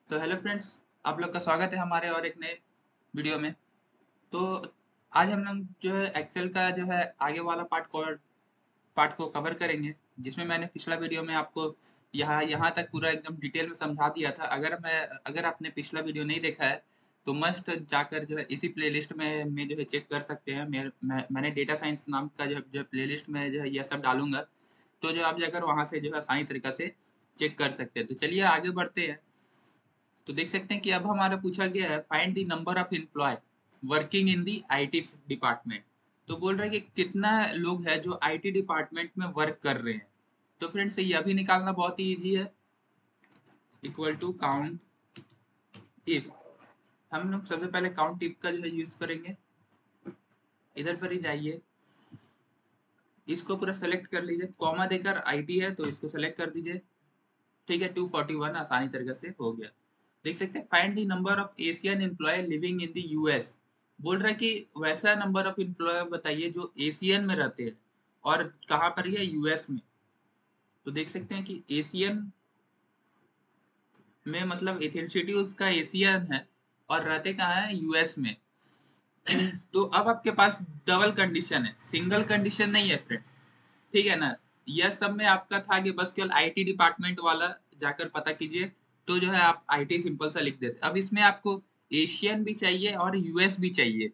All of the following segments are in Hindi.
तो हेलो फ्रेंड्स, आप लोग का स्वागत है हमारे और एक नए वीडियो में। तो आज हम लोग जो है एक्सेल का जो है आगे वाला पार्ट को कवर करेंगे, जिसमें मैंने पिछला वीडियो में आपको यहाँ यहाँ तक पूरा एकदम डिटेल में समझा दिया था। अगर आपने पिछला वीडियो नहीं देखा है तो मस्ट जाकर जो है इसी प्लेलिस्ट में जो है चेक कर सकते हैं। मैंने डेटा साइंस नाम का जो प्लेलिस्ट में जो है यह सब डालूंगा, तो जो आप जाकर वहाँ से जो है आसानी तरीका से चेक कर सकते हैं। तो चलिए आगे बढ़ते हैं। तो देख सकते हैं कि अब हमारा पूछा गया है find the number of employ working in the IT department. तो बोल रहे हैं कि कितना लोग हैं जो आईटी डिपार्टमेंट में वर्क कर रहे हैं। तो फ्रेंड्स ये अभी निकालना बहुत ही इजी है। Equal to count if. हम लोग सबसे पहले काउंट इफ का जो है यूज करेंगे। इधर पर ही जाइए, इसको पूरा सेलेक्ट कर लीजिए। कॉमा देकर आईटी है तो इसको सेलेक्ट कर दीजिए। ठीक है, 241 आसानी तरीके से हो गया। देख सकते हैं find the number of Asian employ living in the US. बोल रहा है कि वैसा नंबर ऑफ एम्प्लॉय बताइए जो एशियन में रहते हैं और कहाँ पर है, यूएस में। तो देख सकते हैं कि एशियन में मतलब एथेंसिटी उसका एशियन है और रहते कहाँ है, यूएस में। तो अब आपके पास डबल कंडीशन है, सिंगल कंडीशन नहीं है फ्रेंड। ठीक है ना। यह सब में आपका था कि बस केवल आईटी डिपार्टमेंट वाला जाकर पता कीजिए, तो जो है आप आईटी सिंपल सा लिख देते। अब इसमें आपको एशियन भी चाहिए और यूएस भी चाहिए।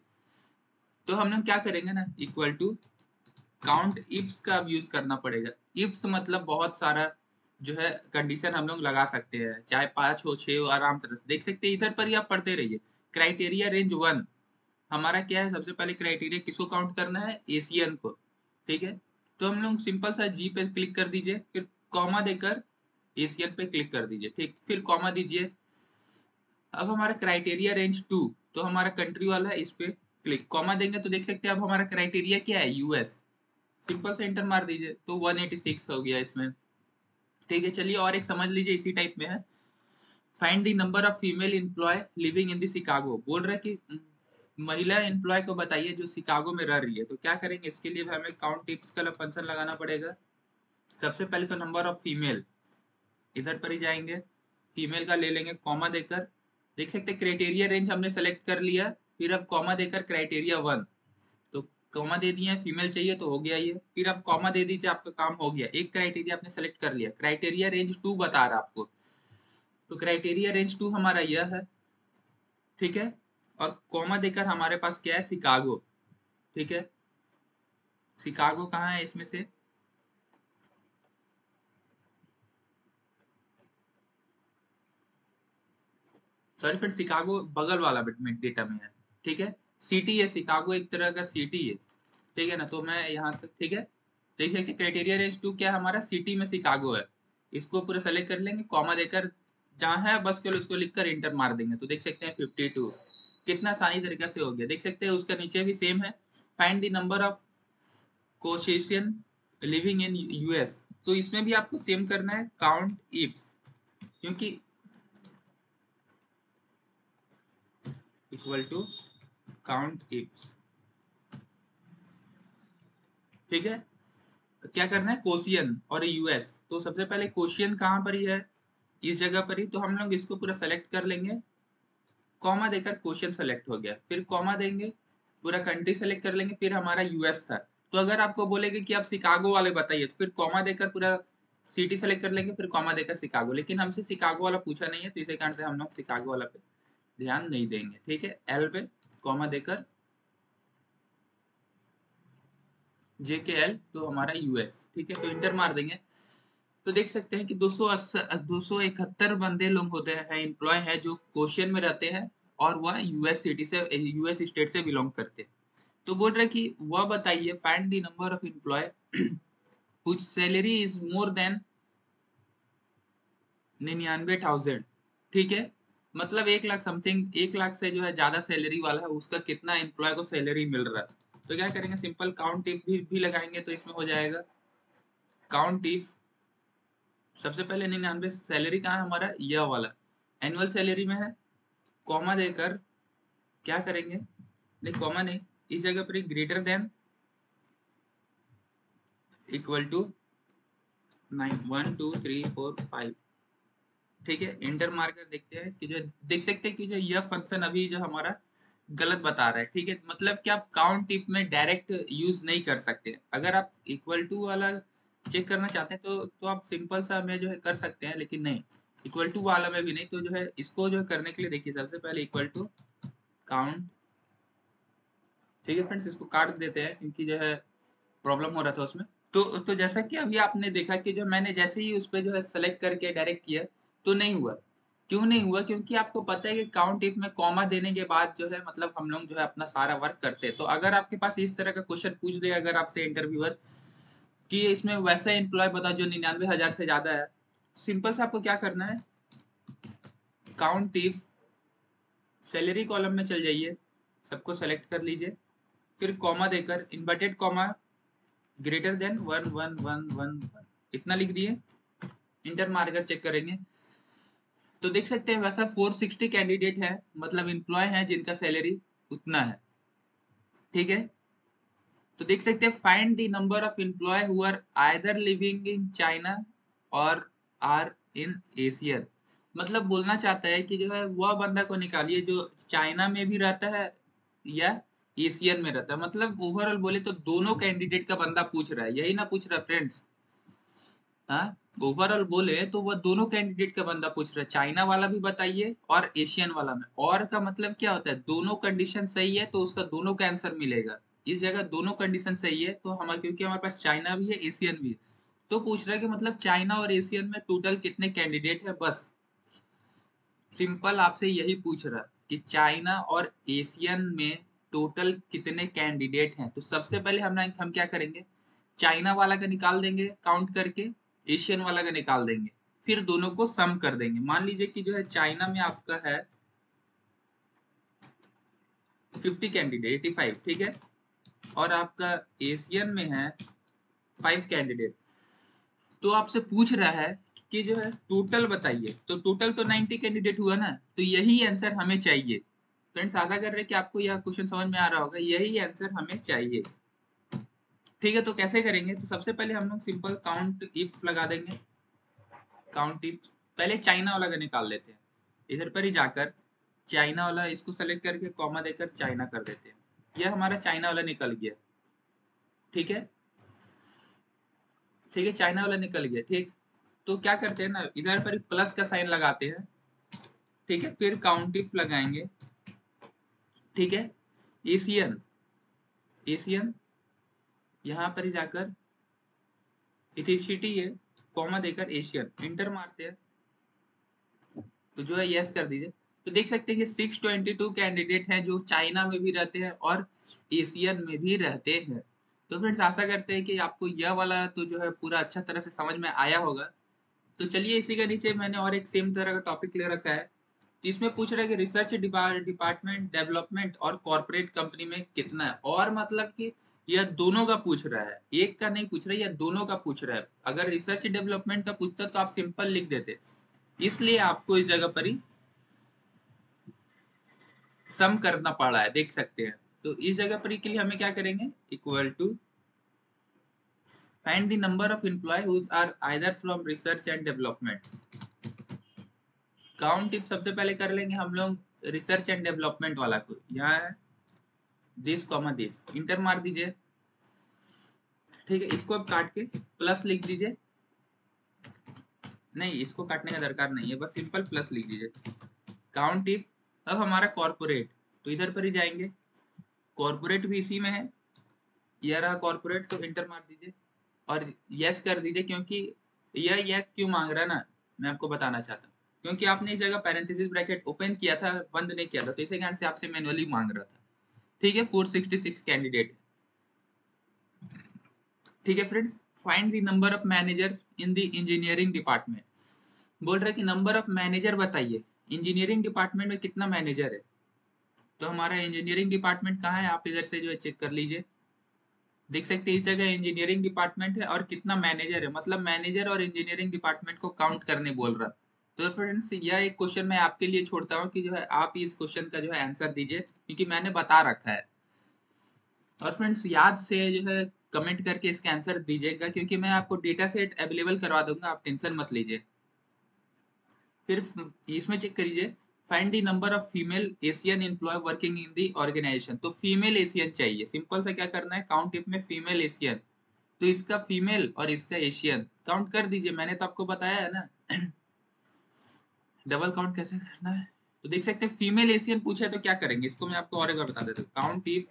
तो हम लोग क्या करेंगे ना, इक्वल टू काउंट इफ्स का अब यूज करना पड़ेगा। इफ्स मतलब बहुत सारा जो है कंडीशन हम लोग लगा सकते हैं, चाहे 5 हो 6 हो, आराम से देख सकते हैं। इधर पर ही आप पढ़ते रहिए। क्राइटेरिया रेंज 1 हमारा क्या है, सबसे पहले क्राइटेरिया किसको काउंट करना है, एशियन को। ठीक है, तो हम लोग सिंपल सा जी पे क्लिक कर दीजिए, फिर कॉमा देकर एशियन पे क्लिक कर दीजिए। ठीक, फिर कॉमा दीजिए। अब हमारा क्राइटेरिया रेंज 2, तो हमारा कंट्री वाला है, इस पे क्लिक कॉमा देंगे तो देख सकते हैं अब हमारा क्राइटेरिया क्या है, यूएस। सिंपल से एंटर मार दीजिए तो 186 हो गया इसमें। ठीक है, चलिए और एक समझ लीजिए, इसी टाइप में है। Find the number of female employ living in the Chicago. बोल रहा है कि महिला एम्प्लॉय को बताइए जो शिकागो में रह रही है। तो क्या करेंगे, इसके लिए हमें काउंट टिप्स का फंक्शन लगाना पड़ेगा। सबसे पहले तो नंबर ऑफ फीमेल, इधर पर ही जाएंगे, फीमेल का ले लेंगे कॉमा देकर। देख सकते क्राइटेरिया रेंज हमने सेलेक्ट कर लिया, फिर अब कॉमा देकर क्राइटेरिया 1, तो कॉमा दे दिए, फीमेल चाहिए तो हो गया ये। फिर आप कॉमा दे दीजिए, आपका काम हो गया। एक क्राइटेरिया आपने सेलेक्ट कर लिया, क्राइटेरिया रेंज 2 बता रहा आपको, तो क्राइटेरिया रेंज 2 हमारा यह है। ठीक है, और कॉमा देकर हमारे पास क्या है, शिकागो। ठीक है, शिकागो कहाँ है इसमें से, सॉरी फिर शिकागो बगल वाला डेटा में है। ठीक है, सिटी है, शिकागो एक तरह का सिटी है। ठीक है ना, तो मैं यहाँ से, ठीक है, देख सकते क्राइटेरिया रेंज 2 क्या है हमारा, सिटी में शिकागो है। इसको पूरा सेलेक्ट कर लेंगे, कॉमा देकर जहाँ है बस केवल उसको लिखकर इंटर मार देंगे तो देख सकते हैं 52। कितना आसानी तरीके से हो गया। देख सकते हैं उसका नीचे भी सेम है, find the number of Caucasian living in US. तो इसमें भी आपको सेम करना है, काउंट इफ्स, क्योंकि इक्वल टू काउंट इफ्स। ठीक है, क्या करना है, कोशियन और यूएस। तो सबसे पहले कोशियन कहाँ पर ही है, इस जगह पर ही, तो हम लोग इसको पूरा सेलेक्ट कर लेंगे। कॉमा देकर क्वेश्चन सेलेक्ट हो गया, फिर कॉमा देंगे, पूरा कंट्री सेलेक्ट कर लेंगे, फिर हमारा यूएस था। तो अगर आपको बोलेगे कि आप शिकागो वाले बताइए तो फिर कॉमा देकर पूरा सिटी सेलेक्ट कर लेंगे, फिर कॉमा देकर शिकागो। लेकिन हमसे शिकागो वाला पूछा नहीं है, तो इसी कारण से हम लोग शिकागो वाला पे ध्यान नहीं देंगे। ठीक है, एल पे कॉमा देकर जे के एल, तो हमारा यूएस। ठीक है, तो इंटर मार देंगे तो देख सकते हैं कि 271 बंदे लोग होते हैं, एम्प्लॉय है जो क्वेश्चन में रहते हैं और वह यूएस सिटी से, यूएस स्टेट से बिलोंग करते हैं। तो बोल रहे कि वह बताइए find the number of employ whose salary is more than 99,000। ठीक है, मतलब 1 लाख समथिंग, 1 लाख से जो है ज्यादा सैलरी वाला है उसका कितना एम्प्लॉय को सैलरी मिल रहा है। तो क्या करेंगे, सिंपल काउंट इफ भी लगाएंगे तो इसमें हो जाएगा काउंट इफ। सबसे पहले 99 सैलरी कहाँ है हमारा, यह वाला एनुअल सैलरी में है। कॉमा देकर क्या करेंगे, नहीं कॉमा नहीं, इस जगह पर ग्रेटर देन इक्वल टू 9 1 2 3 4 5, ठीक है, इंटर मार्कर देखते हैं कि जो देख सकते हैं कि जो यह फंक्शन अभी जो हमारा गलत बता रहा है। ठीक है, मतलब कि आप काउंट इफ में डायरेक्ट यूज नहीं कर सकते। अगर आप इक्वल टू वाला चेक करना चाहते हैं तो आप सिंपल सा में जो है कर सकते हैं, लेकिन नहीं, इक्वल टू वाला में भी नहीं। तो जो है इसको जो है करने के लिए देखिए, सबसे पहले इक्वल टू काउंट। ठीक है फ्रेंड्स, इसको काट देते हैं क्योंकि जो है प्रॉब्लम हो रहा था उसमें। तो जैसा कि अभी आपने देखा कि जो मैंने जैसे ही उस पे जो है सेलेक्ट करके डायरेक्ट किया तो नहीं हुआ। क्यों नहीं हुआ? क्योंकि आपको पता है कि काउंट इफ में कॉमा देने के बाद जो है मतलब हम लोग जो है अपना सारा वर्क करते हैं। तो अगर आपके पास इस तरह का क्वेश्चन पूछ दे अगर आपसे इंटरव्यूअर कि इसमें वैसा एम्प्लॉय बताओ जो 99,000 से ज्यादा है, सिंपल से आपको क्या करना है, काउंट इफ सैलरी कॉलम में चल जाइए, सबको सेलेक्ट कर लीजिए, फिर कॉमा देकर इन्वर्टेड कॉमा ग्रेटर देन 11111 इतना लिख दिए, इंटर मारकर चेक करेंगे तो देख सकते हैं वैसा 460 कैंडिडेट है, मतलब एम्प्लॉय है जिनका सैलरी उतना है। ठीक है, तो देख सकते हैं find the number of employ who are either living in China or are in Asian. मतलब बोलना चाहता है कि जो है वह बंदा को निकालिए जो चाइना में भी रहता है या एशियन में रहता है। मतलब ओवरऑल बोले तो दोनों कैंडिडेट का बंदा पूछ रहा है, यही ना पूछ रहा है फ्रेंड्स। हाँ, ओवरऑल बोले तो वह दोनों कैंडिडेट का बंदा पूछ रहा है, चाइना वाला भी बताइए और एशियन वाला में। और का मतलब क्या होता है, दोनों कंडीशन सही है तो उसका दोनों का आंसर मिलेगा। इस जगह दोनों कंडीशन सही है तो हमारे, क्योंकि हमारे पास चाइना भी है एशियन भी है, तो पूछ रहा है कि मतलब चाइना और एशियन में टोटल कितने कैंडिडेट है। बस सिंपल आपसे यही पूछ रहा है कि चाइना और एशियन में टोटल कितने कैंडिडेट हैं। तो सबसे पहले हम क्या करेंगे, चाइना वाला का निकाल देंगे काउंट करके, एशियन वाला का निकाल देंगे, फिर दोनों को सम कर देंगे। मान लीजिए कि जो है चाइना में आपका है 50 कैंडिडेट 85, ठीक है, और आपका एशियन में है 5 कैंडिडेट। तो आपसे पूछ रहा है कि जो है टोटल बताइए, तो टोटल तो 90 कैंडिडेट हुआ ना, तो यही आंसर हमें चाहिए। फ्रेंड्स आशा कर रहे हैं कि आपको यह क्वेश्चन समझ में आ रहा होगा, यही आंसर हमें चाहिए। ठीक है, तो कैसे करेंगे, तो सबसे पहले हम लोग सिंपल काउंट इफ लगा देंगे। काउंट इफ पहले चाइना वाला का निकाल लेते हैं, इधर पर ही जाकर चाइना वाला इसको सेलेक्ट करके कॉमा देकर चाइना कर देते हैं। यह हमारा चाइना वाला निकल गया। ठीक है, ठीक है, चाइना वाला निकल गया। ठीक, तो क्या करते हैं ना, इधर पर प्लस का साइन लगाते हैं। ठीक है, फिर काउंट इफ लगाएंगे। ठीक है, एशियन, एशियन यहाँ पर ही जाकर इथिसिटी है, कॉमा देकर एशियन इंटर मारते हैं तो जो है यस कर दीजिए। तो देख सकते हैं कि 622 कैंडिडेट हैं जो चाइना में भी रहते हैं और एशियन में भी रहते हैं। तो फ्रेंड्स आशा करते हैं कि आपको यह वाला तो जो है पूरा अच्छा तरह से समझ में आया होगा। तो चलिए इसी के नीचे मैंने और एक सेम तरह का टॉपिक ले रखा है, तो इसमें पूछ रहा है कि रिसर्च डिपार्टमेंट डेवलपमेंट और कॉर्पोरेट कंपनी में कितना है। और मतलब कि यह दोनों का पूछ रहा है, एक का नहीं पूछ रहा है, यह दोनों का पूछ रहा है। अगर रिसर्च डेवलपमेंट का पूछता तो आप सिंपल लिख देते, इसलिए आपको इस जगह पर ही सम करना पड़ा है, देख सकते हैं। तो इस जगह पर के लिए हमें क्या करेंगे, equal to find the number of employ whose are either from research and development. Count if सबसे पहले कर लेंगे हम लोग रिसर्च एंड डेवलपमेंट वाला को, यहाँ है दिस कॉमा दिस, इंटर मार दीजिए। ठीक है, इसको अब काट के प्लस लिख दीजिए, नहीं इसको काटने का दरकार नहीं है, बस सिंपल प्लस लिख दीजिए। काउंट इफ अब हमारा कॉर्पोरेट, तो इधर पर ही जाएंगे, कॉर्पोरेट भी इसी में है, यह रहा कॉर्पोरेट, तो इंटर मार दीजिए और यस कर दीजिए। क्योंकि यह यस क्यों मांग रहा है ना, मैं आपको बताना चाहता हूँ, क्योंकि आपने इस जगह पैरेंथेसिस ब्रैकेट ओपन किया था, बंद नहीं किया था, तो इसी कारण से आपसे मैनुअली मांग रहा था। ठीक है, 466 कैंडिडेट। ठीक है friends, find the number of manager in the engineering department. बोल रहा है कि नंबर ऑफ मैनेजर बताइए, इंजीनियरिंग डिपार्टमेंट में कितना मैनेजर है। तो हमारा इंजीनियरिंग डिपार्टमेंट कहाँ है, आप इधर से जो है चेक कर लीजिए। देख सकते हैं इस जगह इंजीनियरिंग डिपार्टमेंट है और कितना मैनेजर है, मतलब मैनेजर और इंजीनियरिंग डिपार्टमेंट को काउंट करने बोल रहा है। तो फ्रेंड्स यह एक क्वेश्चन मैं आपके लिए छोड़ता हूँ कि जो है आप इस क्वेश्चन का जो है आंसर दीजिए, क्योंकि मैंने बता रखा है। और फ्रेंड्स याद से जो है कमेंट करके इसका आंसर दीजिएगा, क्योंकि मैं आपको डेटा सेट अवेलेबल करवा दूंगा, आप टेंशन मत लीजिए। फिर इसमें चेक करिए, find the number of female Asian employ working in the organisation. तो फीमेल एशियन चाहिए, सिंपल सा क्या करना है, काउंट इफ में फीमेल एशियन, तो इसका फीमेल और इसका एशियन काउंट कर दीजिए, मैंने तो आपको बताया है ना डबल काउंट कैसे करना है। तो देख सकते हैं फीमेल एशियन पूछे तो क्या करेंगे, इसको मैं आपको और एक बार बता देता हूँ। काउंट इफ,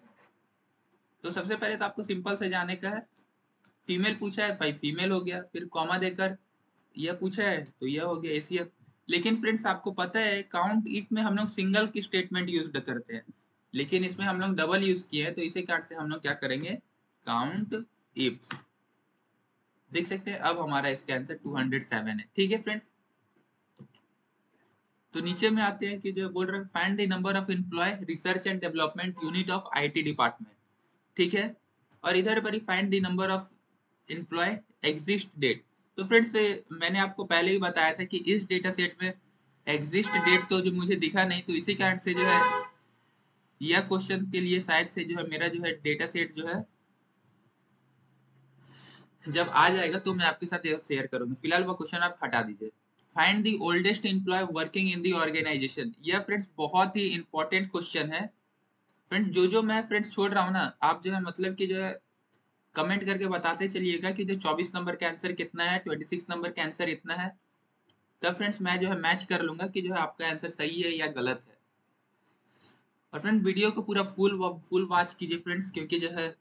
तो सबसे पहले तो आपको सिंपल से जाने का है, फीमेल पूछा है भाई फीमेल हो गया, फिर कॉमा देकर यह पूछा है तो यह हो गया एशियन। लेकिन फ्रेंड्स आपको पता है काउंट इफ में हम लोग सिंगल की स्टेटमेंट यूज करते हैं, लेकिन इसमें हम लोग डबल यूज किए हैं, तो इसे काट से हम लोग क्या करेंगे, काउंट इफ। देख सकते हैं अब हमारा इसका आंसर 207 है। ठीक है फ्रेंड्स, तो नीचे में आते हैं कि जो बोल रहे हैं find the number of employ research and development unit of IT department. ठीक है, और इधर पर ही find the number of employ exist date. तो फ्रेंड्स मैंने आपको पहले ही बताया था कि इस डेटा सेट में एग्जिस्ट डेट तो जो मुझे दिखा नहीं, तो इसी कारण से जो है यह क्वेश्चन के लिए शायद से जो है मेरा जो है डेटा सेट जो है जब आ जाएगा तो मैं आपके साथ शेयर करूंगा, फिलहाल वो क्वेश्चन आप हटा दीजिए। Find the oldest employ working in the organisation, यह फ्रेंड्स बहुत ही इंपॉर्टेंट क्वेश्चन है। फ्रेंड्स जो मैं फ्रेंड्स छोड़ रहा हूँ ना, आप जो है मतलब कि जो है कमेंट करके बताते चलिएगा कि जो 24 नंबर का आंसर कितना है, 26 नंबर का आंसर इतना है, तब फ्रेंड्स मैं जो है मैच कर लूंगा कि जो है आपका आंसर सही है या गलत है। और फ्रेंड वीडियो को पूरा फुल वॉच कीजिए फ्रेंड्स, क्योंकि जो है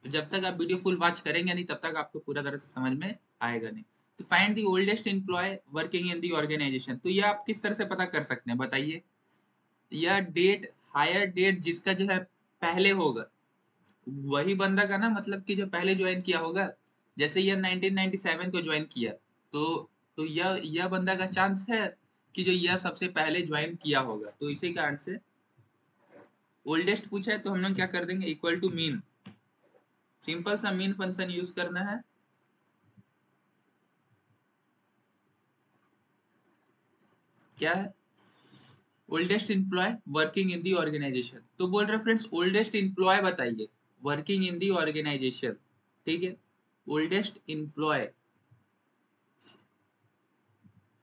जब तक आप वीडियो फुल वॉच करेंगे नहीं तब तक आपको पूरा तरह से समझ में आएगा नहीं। तो find the oldest employ working in the organisation, तो ये आप किस तरह से पता कर सकते हैं बताइए। यह डेट, हायर डेट जिसका जो है पहले होगा वही बंदा का ना, मतलब कि जो पहले ज्वाइन किया होगा, जैसे यह 1997 को ज्वाइन किया, तो यह बंदा का चांस है कि जो यह सबसे पहले ज्वाइन किया होगा, तो इसी कारण से ओल्डेस्ट पूछा है तो हम लोग क्या कर देंगे, इक्वल टू मीन, सिंपल सा मीन फंक्शन यूज करना है। क्या है, oldest employ working in the organisation, तो बोल रहे फ्रेंड्स ओल्डेस्ट एम्प्लॉय बताइए वर्किंग इन दी ऑर्गेनाइजेशन। ठीक है, ओल्डेस्ट एम्प्लॉय।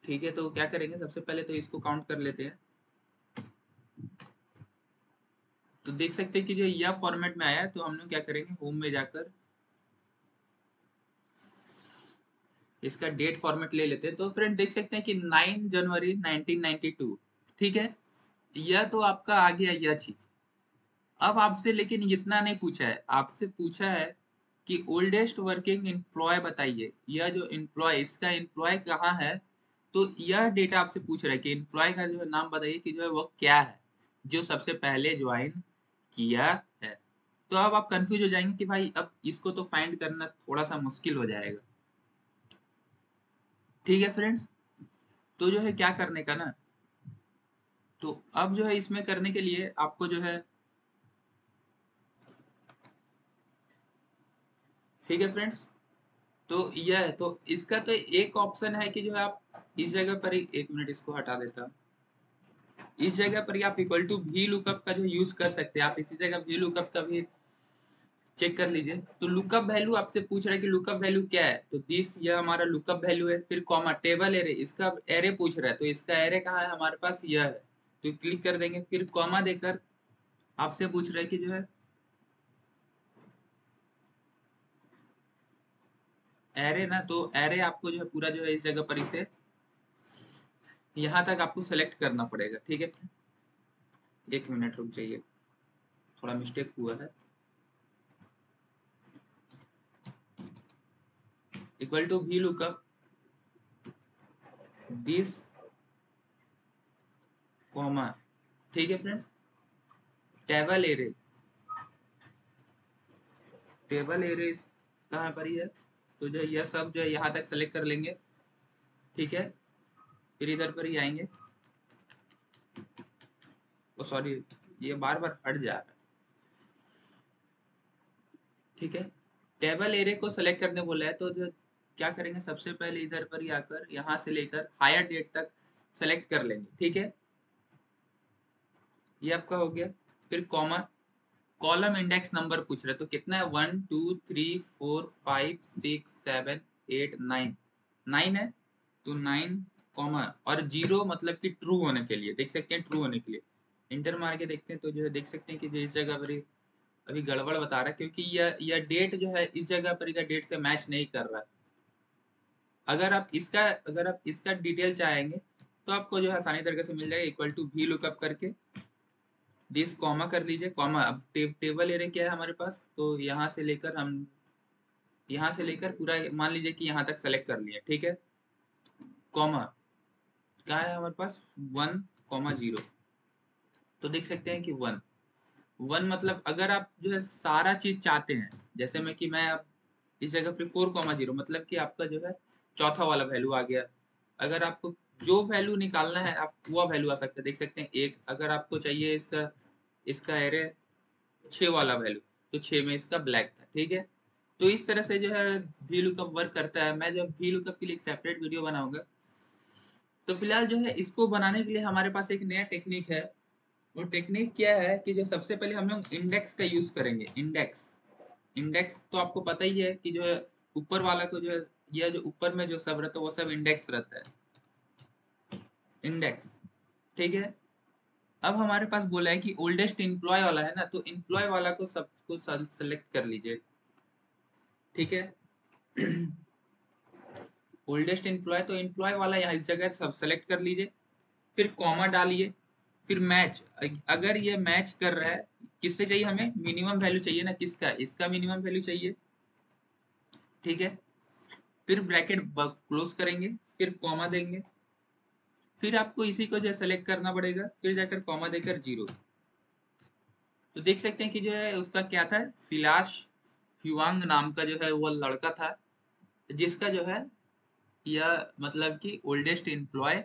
ठीक है, तो क्या करेंगे, सबसे पहले तो इसको काउंट कर लेते हैं। तो देख सकते हैं कि जो यह फॉर्मेट में आया है, तो हम लोग क्या करेंगे, होम में जाकर इसका डेट फॉर्मेट ले लेते हैं। तो फ्रेंड देख सकते हैं कि 9 जनवरी 1992। ठीक है, यह तो आपका आ गया यह चीज। अब आपसे लेकिन इतना नहीं पूछा है, आपसे पूछा है कि ओल्डेस्ट वर्किंग एम्प्लॉय बताइए, यह जो एम्प्लॉय इसका एम्प्लॉय कहाँ है, तो यह डेटा आपसे पूछ रहा है कि एम्प्लॉय का जो है नाम बताइए कि जो है वो क्या है जो सबसे पहले ज्वाइन किया है। तो अब आप कंफ्यूज हो जाएंगे कि भाई अब इसको तो फाइंड करना थोड़ा सा मुश्किल हो जाएगा। ठीक है फ्रेंड्स, तो जो है क्या करने का ना, तो अब जो है इसमें करने के लिए आपको जो है, ठीक है फ्रेंड्स, तो यह है, तो इसका तो एक ऑप्शन है कि जो है आप इस जगह पर ही, एक मिनट इसको हटा देता हूं, इस जगह पर ही आप इक्वल टू वी लुकअप का जो यूज कर सकते हैं, आप इसी जगह वी लुकअप का भी चेक कर लीजिए। तो लुकअप वैल्यू आपसे पूछ रहा है कि लुकअप वैल्यू क्या है, तो दिस यह हमारा लुकअप वैल्यू है, फिर कॉमा टेबल एरे, इसका एरे पूछ रहा है, तो इसका एरे कहाँ है हमारे पास, यह है, तो क्लिक कर देंगे, फिर कॉमा देकर आपसे पूछ रहा है कि जो है एरे ना, तो एरे आपको जो है पूरा जो है इस जगह पर इसे यहाँ तक आपको सेलेक्ट करना पड़ेगा। ठीक है, एक मिनट रुक जाइए, थोड़ा मिस्टेक हुआ है। Equal to V lookup this comma, ठीक है friends, table array, table array कहाँ पर ही है, तो जो यह सब जो है यहाँ तक सेलेक्ट कर लेंगे। ठीक है, फिर इधर पर ही आएंगे, ओ सॉरी, ये बार बार हट जा रहा है। ठीक है, टेबल एरे को सेलेक्ट करने बोला है, तो जो क्या करेंगे, सबसे पहले इधर पर ही आकर यहाँ से लेकर हायर डेट तक सेलेक्ट कर लेंगे। ठीक है, ये आपका हो गया, फिर कॉमा, कॉलम इंडेक्स नंबर पूछ रहे, तो कितना है, 1 2 3 4 5 6 7 8 9, 9 है, तो 9 कॉमा और जीरो मतलब कि ट्रू होने के लिए, देख सकते हैं ट्रू होने के लिए इंटर मार के देखते हैं तो जो है देख सकते हैं कि जो इस जगह पर अभी गड़बड़ बता रहा है, क्योंकि यह डेट जो है इस जगह पर का डेट से मैच नहीं कर रहा है। अगर आप इसका डिटेल चाहेंगे तो आपको जो है आसानी तरीके से मिल जाएगा, इक्वल टू वी लुकअप करके दिस कॉमा कर लीजिए। कॉमा अब टेबल एरे क्या है हमारे पास, तो यहाँ से लेकर पूरा मान लीजिए कि यहाँ तक सेलेक्ट कर लिया, ठीक है। कॉमा क्या है हमारे पास 1,0, तो देख सकते हैं कि 1 मतलब अगर आप जो है सारा चीज चाहते हैं, जैसे मैं कि मैं अब इस जगह पे 4,0 मतलब कि आपका जो है चौथा वाला वैल्यू आ गया। अगर आपको जो वैल्यू निकालना है आप वो वैल्यू आ सकता है, देख सकते हैं एक। अगर आपको चाहिए इसका इसका एरे 6 वाला वैल्यू, तो 6 में इसका ब्लैक था, ठीक है। तो इस तरह से जो है वी लुकअप वर्क करता है। मैं जब वी लुकअप के लिए एक सेपरेट वीडियो बनाऊंगा। तो फिलहाल जो है इसको बनाने के लिए हमारे पास एक नया टेक्निक है। वो टेक्निक क्या है कि जो सबसे पहले हम लोग इंडेक्स का यूज करेंगे। इंडेक्स तो आपको पता ही है कि जो है ऊपर वाला को जो है यह जो ऊपर में जो सब रहता है वो सब इंडेक्स रहता है, इंडेक्स, ठीक है। अब हमारे पास बोला है कि ओल्डेस्ट एम्प्लॉय वाला है ना, तो एम्प्लॉय वाला को सबको सेलेक्ट कर लीजिए, ठीक है। ओल्डेस्ट एम्प्लॉय, तो एम्प्लॉय वाला यहाँ इस जगह सब सेलेक्ट कर लीजिए, फिर कॉमा डालिए, फिर मैच। अगर ये मैच कर रहा है किससे चाहिए, हमें मिनिमम वैल्यू चाहिए ना, किसका, इसका मिनिमम वैल्यू चाहिए, ठीक है। फिर ब्रैकेट क्लोज करेंगे, फिर कॉमा देंगे, फिर आपको इसी को जो है सेलेक्ट करना पड़ेगा, फिर जाकर कॉमा देकर 0। तो देख सकते हैं कि जो है उसका क्या था, सिलाश ह्युआंग नाम का जो है वो लड़का था, जिसका जो है यह मतलब कि ओल्डेस्ट एम्प्लॉय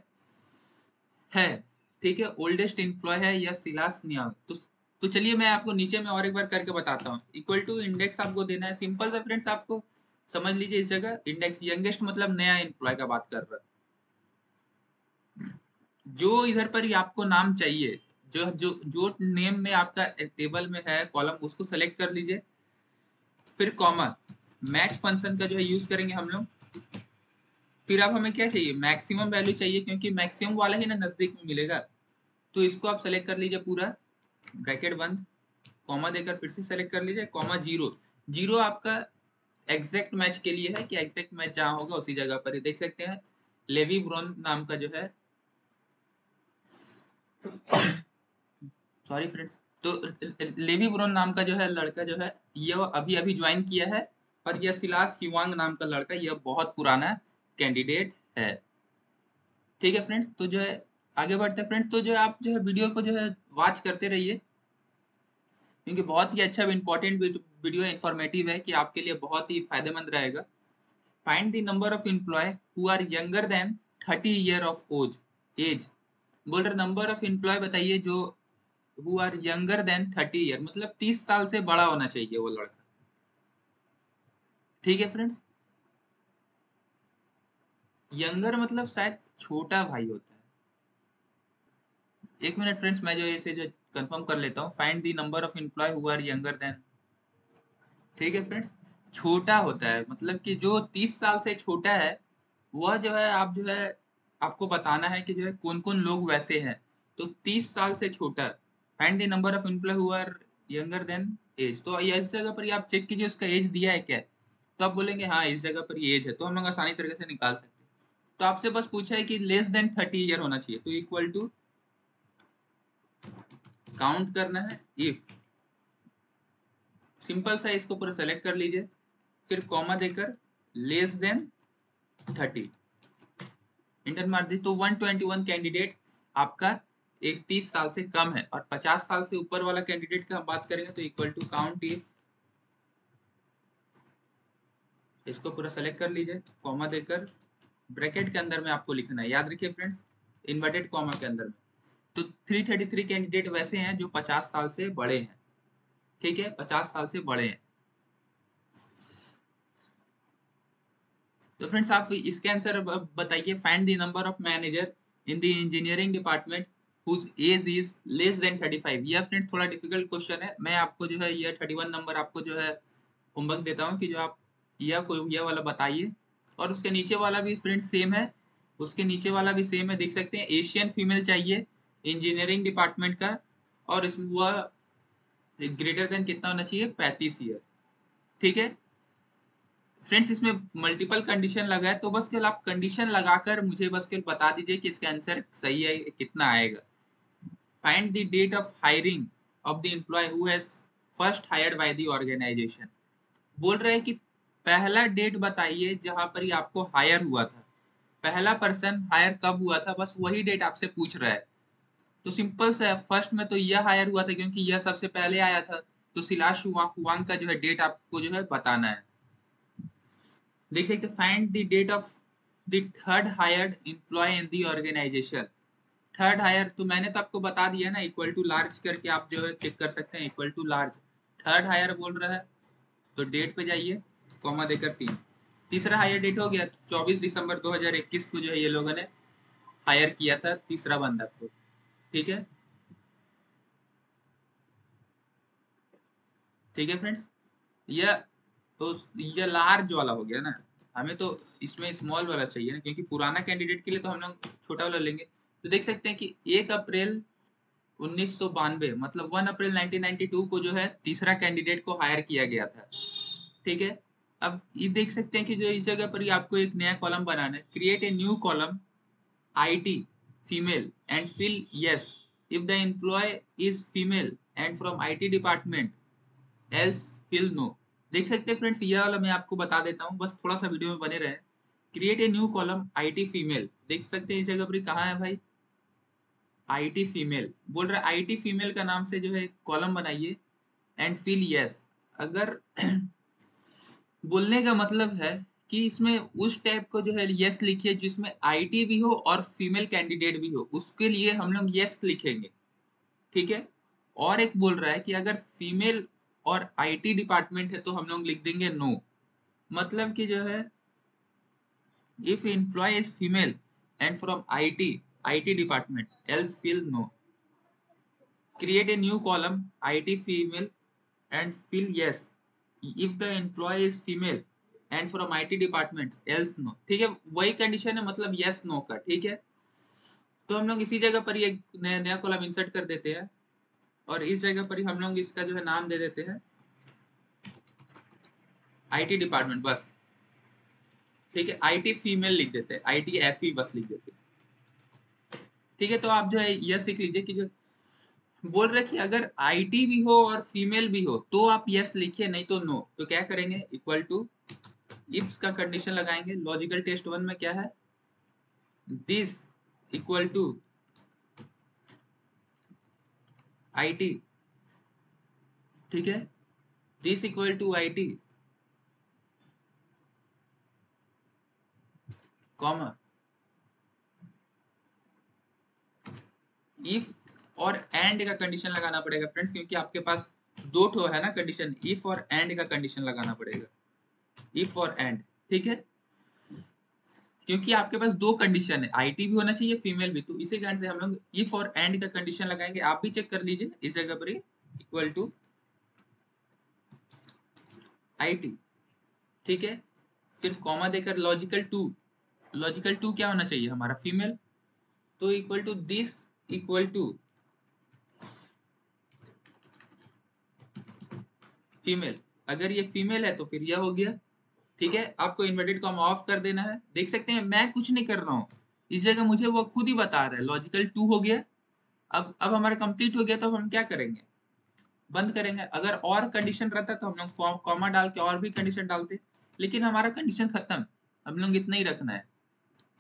है, ठीक है। ओल्डेस्ट एम्प्लॉय है या सिलास नियांग। तो चलिए मैं आपको नीचे में और एक बार करके बताता हूँ। इक्वल टू इंडेक्स आपको देना है, सिंपल सा फ्रेंड्स, आपको समझ लीजिए इस जगह इंडेक्स यंगेस्ट मतलब नया एम्प्लॉय का बात कर रहा है। जो इधर पर ही आपको नाम चाहिए, जो जो जो नेम में आपका टेबल में है कॉलम, उसको सेलेक्ट कर लीजिए, फिर कॉमा मैच फंक्शन का जो है यूज करेंगे हम लोग। फिर अब हमें क्या चाहिए, मैक्सिमम वैल्यू चाहिए, क्योंकि मैक्सिमम वाला ही ना नजदीक में मिलेगा। तो इसको आप सेलेक्ट कर लीजिए पूरा, ब्रैकेट बंद, कॉमा देकर फिर से सेलेक्ट कर लीजिए, कॉमा 0। 0 आपका एग्जैक्ट मैच के लिए है कि एग्जैक्ट मैच जहां होगा उसी जगह पर ही, देख सकते हैं लेवी ब्रॉन नाम का जो है सॉरी फ्रेंड्स, तो लेवी ब्रॉन नाम का जो है लड़का जो है ये अभी अभी ज्वाइन किया है, और यह सिलास युवांग नाम का लड़का यह बहुत पुराना कैंडिडेट है, ठीक है फ्रेंड्स। तो जो है आगे बढ़ते हैं फ्रेंड्स, तो जो है आप जो है वीडियो को जो है वॉच करते रहिए, क्योंकि बहुत ही अच्छा इंपॉर्टेंट वीडियो इन्फॉर्मेटिव है, कि आपके लिए बहुत ही फायदेमंद रहेगा। Find the number of employ who are younger than 30 year of age. बोल रहे नंबर ऑफ एम्प्लॉय बताइए जो who are younger than 30 year, मतलब 30 साल से बड़ा होना चाहिए वो लड़का, ठीक है फ्रेंड्स। यंगर मतलब शायद छोटा भाई होता है। एक मिनट फ्रेंड्स, मैं जो इसे जो कंफर्म कर लेता हूँ। Find the number of employ who are younger than, ठीक है फ्रेंड्स। छोटा होता है मतलब कि जो 30 साल से छोटा है, वह जो है आप जो है आपको बताना है कि जो है कौन कौन लोग वैसे हैं। तो 30 साल से छोटा, find the number of employ who are younger than age. तो इस जगह पर ही आप चेक कीजिए उसका एज दिया है क्या, तो आप बोलेंगे हाँ इस जगह पर ये एज है, तो हम लोग आसानी तरीके से निकाल सकते हैं। तो आपसे बस पूछा है कि लेस देन 30 ईयर होना चाहिए, तो इक्वल टू काउंट करना है इफ, सिंपल सा इसको पूरा सेलेक्ट कर लीजिए, फिर कॉमा देकर लेस देन 30 इंटर मार दी, तो 121 कैंडिडेट आपका एक 30 साल से कम है। और 50 साल से ऊपर वाला कैंडिडेट का हम बात करेंगे तो इक्वल टू काउंट इफ, इसको पूरा सेलेक्ट कर लीजिए, कॉमा देकर ब्रैकेट के अंदर में आपको लिखना है, याद रखिए फ्रेंड्स, इन्वर्टेड कॉमा के अंदर में। तो 333 कैंडिडेट वैसे हैं जो 50 साल से बड़े हैं, ठीक है, 50 साल से बड़े हैं। तो फ्रेंड्स आप इसके आंसर बताइए। Find the number of manager in the engineering department whose age is less than 35। यह फ्रेंड्स थोड़ा डिफिकल्ट क्वेश्चन है, मैं आपको जो है यह 31 नंबर आपको जो है होमवर्क देता हूँ कि जो आप यह वाला बताइए। और उसके नीचे वाला भी फ्रेंड्स सेम है उसके नीचे वाला भी सेम है, देख सकते हैं एशियन फीमेल चाहिए इंजीनियरिंग डिपार्टमेंट का, और इसमें वह ग्रेटर देन कितना होना चाहिए, 35 ईयर। ठीक है फ्रेंड्स, इसमें मल्टीपल कंडीशन लगा है, तो बस केवल आप कंडीशन लगाकर मुझे बस केवल बता दीजिए कि इसका आंसर सही है कितना आएगा। Find the date of hiring of the employ who has first hired by the organisation. बोल रहे हैं कि पहला डेट बताइए जहां पर ही आपको हायर हुआ था, पहला पर्सन हायर कब हुआ था, बस वही डेट आपसे पूछ रहा है। तो सिंपल सा है, फर्स्ट में तो यह हायर हुआ था क्योंकि यह सबसे पहले आया था, तो सिलाश हुआंग का जो है डेट आपको जो है बताना है। देख सकते find the date of the third hired employ in the organisation. Third hire तो मैंने तो आपको बता दिया ना, इक्वल टू लार्ज करके आप जो है चेक कर सकते हैं, equal to large. Third hire बोल रहा है तो डेट पे जाइए, कॉमा देकर 3। तीसरा हायर डेट हो गया 24 दिसंबर 2021 को जो है ये लोगों ने हायर किया था तीसरा बंदा को। ठीक है, ठीक है फ्रेंड्स, यह तो ये लार्ज वाला हो गया ना, हमें तो इसमें स्मॉल वाला चाहिए ना, क्योंकि पुराना कैंडिडेट के लिए तो हम लोग छोटा वाला लेंगे। तो देख सकते हैं कि 1 अप्रैल 1992 मतलब 1 अप्रैल 1992 को जो है तीसरा कैंडिडेट को हायर किया गया था। ठीक है, अब ये देख सकते हैं कि जो इस जगह पर ही आपको एक नया कॉलम बनाना है, create a new column IT female and fill yes if the employee is female and from IT department, else fill no। देख सकते हैं फ्रेंड्स, यह वाला मैं आपको बता देता हूँ, बस थोड़ा सा वीडियो में बने रहे। Create a new column IT female, देख सकते हैं इस जगह पर कहाँ है भाई, IT फीमेल बोल रहा है, IT फीमेल का नाम से जो है कॉलम बनाइए एंड फिल यस। अगर बोलने का मतलब है कि इसमें उस टाइप को जो है यस लिखिए जिसमें IT भी हो और फीमेल कैंडिडेट भी हो, उसके लिए हम लोग यस लिखेंगे। ठीक है, और एक बोल रहा है कि अगर फीमेल और IT डिपार्टमेंट है तो हम लोग लिख देंगे नो। मतलब कि जो है if employ is female and from IT department else fill no. Create a new column IT female and fill yes if the employee is female and from IT department else no। ठीक है, वही कंडीशन है, मतलब yes no का। ठीक है, तो हम लोग इसी जगह पर ये नया नया कॉलम इंसर्ट कर देते हैं, और इस जगह पर ही हम लोग इसका जो है नाम दे देते हैं IT डिपार्टमेंट बस। ठीक है, IT फीमेल लिख देते हैं, IT FE बस लिख देते हैं। ठीक है, तो आप जो है यह सीख लीजिए कि जो बोल रहे कि अगर IT भी हो और फीमेल भी हो तो आप यस लिखिए, नहीं तो नो। तो क्या करेंगे, इक्वल टू इफ्स का कंडीशन लगाएंगे। लॉजिकल टेस्ट 1 में क्या है, दिस इक्वल टू IT। ठीक है, this equal to IT comma if और एंड का कंडीशन लगाना पड़ेगा फ्रेंड्स, क्योंकि आपके पास दो ठो है ना कंडीशन, इफ और एंड का कंडीशन लगाना पड़ेगा, इफ और एंड। ठीक है, क्योंकि आपके पास दो कंडीशन है, IT भी होना चाहिए फीमेल भी, तो इसी कारण से हम लोग इफ और एंड का कंडीशन लगाएंगे। आप भी चेक कर लीजिए इस जगह पर इक्वल टू IT। ठीक है, फिर कॉमा देकर लॉजिकल टू क्या होना चाहिए हमारा, फीमेल, तो equal to this equal to female. अगर ये फीमेल है तो फिर यह हो गया। ठीक है, आपको इन्वर्टेड कॉमा ऑफ कर देना है। देख सकते हैं मैं कुछ नहीं कर रहा हूँ, इस जगह मुझे वो खुद ही बता रहा है लॉजिकल टू हो गया। अब हमारा कंप्लीट हो गया, तो हम क्या करेंगे, बंद करेंगे। अगर और कंडीशन रहता तो हम लोग कॉमा डाल के और भी कंडीशन डालते, लेकिन हमारा कंडीशन खत्म, हम लोग इतना ही रखना है।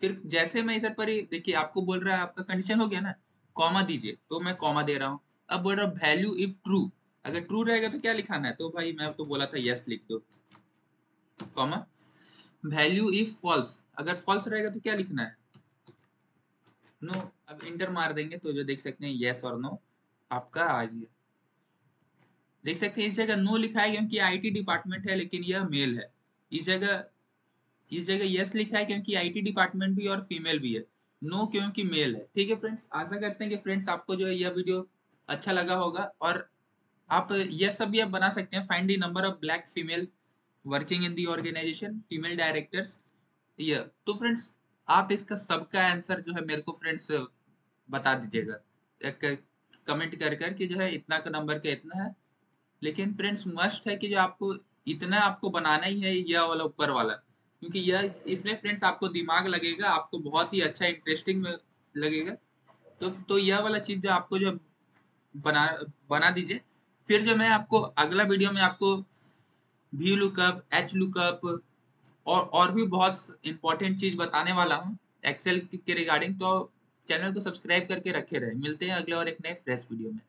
फिर जैसे मैं इधर पर ही देखिए आपको बोल रहा है आपका कंडीशन हो गया ना, कॉमा दीजिए, तो मैं कॉमा दे रहा हूँ। अब बोल रहा वैल्यू इफ ट्रू, अगर ट्रू रहेगा तो क्या लिखाना है, तो भाई मैं तो बोला था यस लिख दो, कॉमा वैल्यू इफ फॉल्स, अगर फॉल्स रहेगा तो क्या लिखना है, नो। अब इंटर मार देंगे तो जो देख सकते हैं यस और नो आपका आ गया। देख सकते हैं इस जगह नो लिखा है क्योंकि IT डिपार्टमेंट है लेकिन यह मेल है। इस जगह यस लिखा है क्योंकि IT डिपार्टमेंट भी और फीमेल भी है, नो क्योंकि मेल है। ठीक है फ्रेंड्स, आशा करते हैं कि फ्रेंड्स आपको जो है यह वीडियो अच्छा लगा होगा, और आप यह सब भी आप बना सकते हैं। Find the number of black female working in the organisation, female directors. यह तो फ्रेंड्स आप इसका सबका आंसर जो है मेरे को फ्रेंड्स बता दीजिएगा कमेंट कर कर कि जो है इतना का नंबर का इतना है। लेकिन फ्रेंड्स मस्ट है कि जो आपको इतना आपको बनाना ही है यह वाला ऊपर वाला, क्योंकि यह इसमें फ्रेंड्स आपको दिमाग लगेगा, आपको बहुत ही अच्छा इंटरेस्टिंग में लगेगा। तो यह वाला चीज जो आपको जो बना बना दीजिए। फिर जो मैं आपको अगला वीडियो में आपको वी लुकअप, एच लुकअप और भी बहुत इंपॉर्टेंट चीज बताने वाला हूँ एक्सेल के रिगार्डिंग। तो चैनल को सब्सक्राइब करके रखे रहे। मिलते हैं अगले और एक नए फ्रेश वीडियो में।